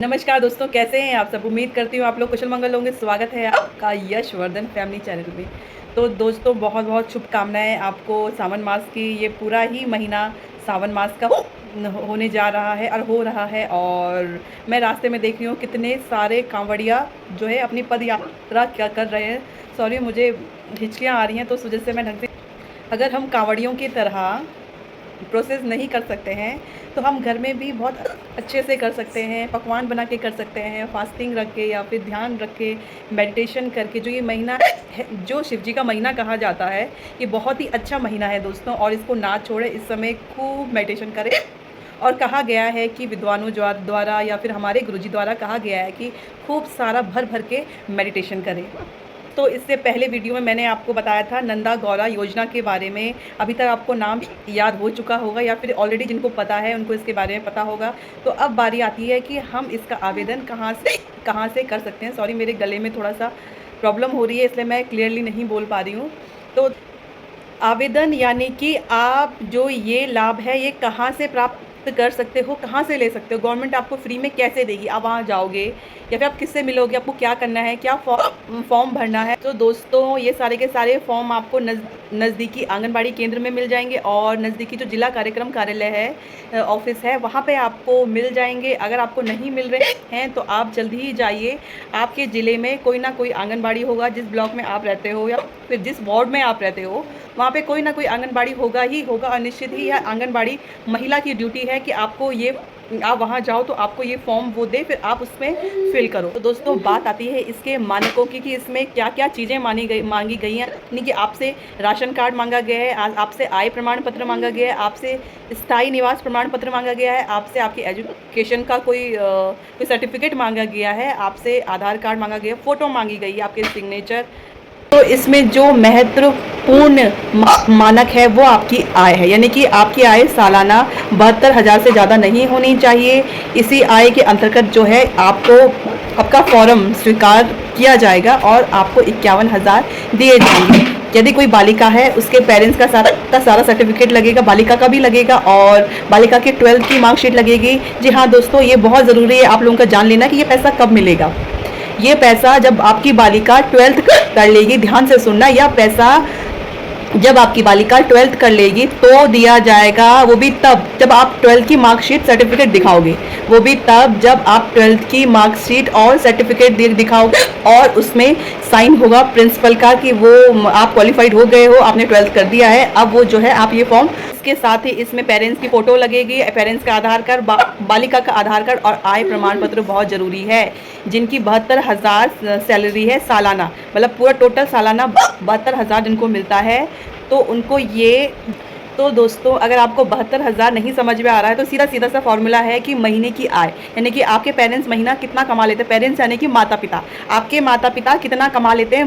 नमस्कार दोस्तों, कैसे हैं आप सब। उम्मीद करती हूँ आप लोग कुशल मंगल होंगे। स्वागत है आपका यशवर्धन फैमिली चैनल में। तो दोस्तों, बहुत बहुत शुभकामनाएं आपको सावन मास की। ये पूरा ही महीना सावन मास का होने जा रहा है और हो रहा है। और मैं रास्ते में देख रही हूँ कितने सारे कांवड़िया जो है अपनी पद यात्रा क्या कर रहे हैं। सॉरी, मुझे हिचकियाँ आ रही हैं तो उस वजह से मैं ढंग से, अगर हम कांवड़ियों की तरह प्रोसेस नहीं कर सकते हैं तो हम घर में भी बहुत अच्छे से कर सकते हैं। पकवान बना के कर सकते हैं, फास्टिंग रख के या फिर ध्यान रख के, मेडिटेशन करके। जो ये महीना है, जो शिव जी का महीना कहा जाता है, ये बहुत ही अच्छा महीना है दोस्तों। और इसको ना छोड़े, इस समय खूब मेडिटेशन करें। और कहा गया है कि विद्वानों द्वारा या फिर हमारे गुरुजी द्वारा कहा गया है कि खूब सारा भर भर के मेडिटेशन करें। तो इससे पहले वीडियो में मैंने आपको बताया था नंदा गौरा योजना के बारे में। अभी तक आपको नाम याद हो चुका होगा या फिर ऑलरेडी जिनको पता है उनको इसके बारे में पता होगा। तो अब बारी आती है कि हम इसका आवेदन कहाँ से कर सकते हैं। सॉरी, मेरे गले में थोड़ा सा प्रॉब्लम हो रही है, इसलिए मैं क्लियरली नहीं बोल पा रही हूँ। तो आवेदन यानी कि आप जो ये लाभ है ये कहाँ से प्राप्त कर सकते हो, कहाँ से ले सकते हो, गवर्नमेंट आपको फ्री में कैसे देगी। आप वहाँ जाओगे या फिर आप किससे मिलोगे, आपको क्या करना है, क्या फॉर्म भरना है। तो दोस्तों, ये सारे के सारे फॉर्म आपको नज़दीकी आंगनबाड़ी केंद्र में मिल जाएंगे और नज़दीकी जो जिला कार्यक्रम कार्यालय है, ऑफिस है, वहाँ पे आपको मिल जाएंगे। अगर आपको नहीं मिल रहे हैं तो आप जल्दी ही जाइए। आपके ज़िले में कोई ना कोई आंगनबाड़ी होगा, जिस ब्लॉक में आप रहते हो या फिर जिस वार्ड में आप रहते हो, वहाँ पे कोई ना कोई आंगनबाड़ी होगा ही होगा। और निश्चित ही यह आंगनबाड़ी महिला की ड्यूटी है कि आपको ये, आप वहाँ जाओ तो आपको ये फॉर्म वो दे, फिर आप उसमें फिल करो। तो दोस्तों, बात आती है इसके मानकों की कि इसमें क्या क्या चीज़ें मांगी गई हैं। यानी कि आपसे राशन कार्ड मांगा गया है, आपसे आय प्रमाण पत्र मांगा गया है, आपसे स्थायी निवास प्रमाण पत्र मांगा गया है, आपसे आपकी एजुकेशन का कोई सर्टिफिकेट मांगा गया है, आपसे आधार कार्ड मांगा गया, फ़ोटो मांगी गई है, आपके सिग्नेचर। तो इसमें जो महत्वपूर्ण मानक है वो आपकी आय है। यानी कि आपकी आय सालाना 72,000 से ज़्यादा नहीं होनी चाहिए। इसी आय के अंतर्गत जो है आपका फॉर्म स्वीकार किया जाएगा और आपको 51,000 दिए जाएंगे। यदि कोई बालिका है, उसके पेरेंट्स का सारा सर्टिफिकेट लगेगा, बालिका का भी लगेगा, और बालिका की 12th की मार्कशीट लगेगी। जी हाँ दोस्तों, ये बहुत ज़रूरी है आप लोगों का जान लेना कि ये पैसा कब मिलेगा। ये पैसा जब आपकी बालिका 12th कर लेगी, ध्यान से सुनना, यह पैसा जब आपकी बालिका 12th कर लेगी तो दिया जाएगा। वो भी तब जब आप 12th की मार्कशीट सर्टिफिकेट दिखाओगे, वो भी तब जब आप 12th की मार्कशीट और सर्टिफिकेट दिखाओगे और उसमें साइन होगा प्रिंसिपल का कि वो आप क्वालिफाइड हो गए हो, आपने 12th कर दिया है। अब वो जो है आप ये फॉर्म, इसके साथ ही इसमें पेरेंट्स की फ़ोटो लगेगी, पेरेंट्स का आधार कार्ड, बालिका का आधार कार्ड और आय प्रमाण पत्र बहुत ज़रूरी है। जिनकी 72,000 सैलरी है सालाना, मतलब पूरा टोटल सालाना 72,000 जिनको मिलता है, तो उनको ये। तो दोस्तों, अगर आपको 72,000 नहीं समझ में आ रहा है तो सीधा सीधा सा फॉर्मूला है कि महीने की आय, यानी कि आपके पेरेंट्स महीना कितना कमा लेते हैं। पेरेंट्स यानी कि माता पिता, आपके माता पिता कितना कमा लेते हैं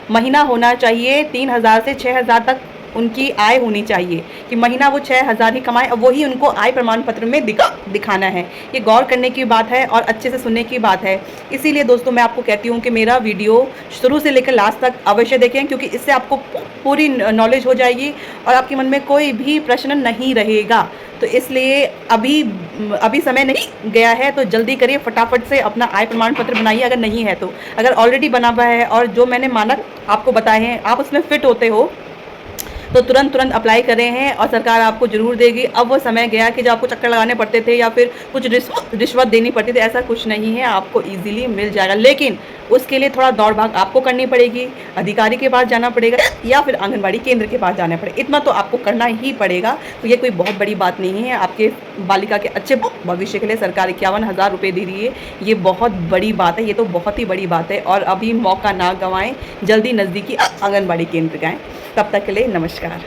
महीना होना चाहिए 3,000 से 6,000 तक उनकी आय होनी चाहिए कि महीना वो 6,000 ही कमाए, और वही उनको आय प्रमाण पत्र में दिखाना है। ये गौर करने की बात है और अच्छे से सुनने की बात है। इसीलिए दोस्तों, मैं आपको कहती हूँ कि मेरा वीडियो शुरू से लेकर लास्ट तक अवश्य देखें, क्योंकि इससे आपको पूरी नॉलेज हो जाएगी और आपके मन में कोई भी प्रश्न नहीं रहेगा। तो इसलिए अभी समय नहीं गया है, तो जल्दी करिए, फटाफट से अपना आय प्रमाण पत्र बनाइए अगर नहीं है तो। अगर ऑलरेडी बना हुआ है और जो मैंने मानक आपको बताए हैं आप उसमें फिट होते हो तो तुरंत अप्लाई कर रहे हैं और सरकार आपको ज़रूर देगी। अब वो समय गया कि जो आपको चक्कर लगाने पड़ते थे या फिर कुछ रिश्वत देनी पड़ती थी, ऐसा कुछ नहीं है, आपको इजीली मिल जाएगा। लेकिन उसके लिए थोड़ा दौड़ भाग आपको करनी पड़ेगी, अधिकारी के पास जाना पड़ेगा या फिर आंगनबाड़ी केंद्र के पास जाना पड़ेगा। इतना तो आपको करना ही पड़ेगा। तो ये कोई बहुत बड़ी बात नहीं है। आपके बालिका के अच्छे भविष्य के लिए सरकार 51,000 रुपये दे रही है, ये बहुत बड़ी बात है, ये तो बहुत ही बड़ी बात है। और अभी मौका ना गंवाएं, जल्दी नज़दीकी आंगनबाड़ी केंद्र जाएँ। तब तक के लिए नमस्कार।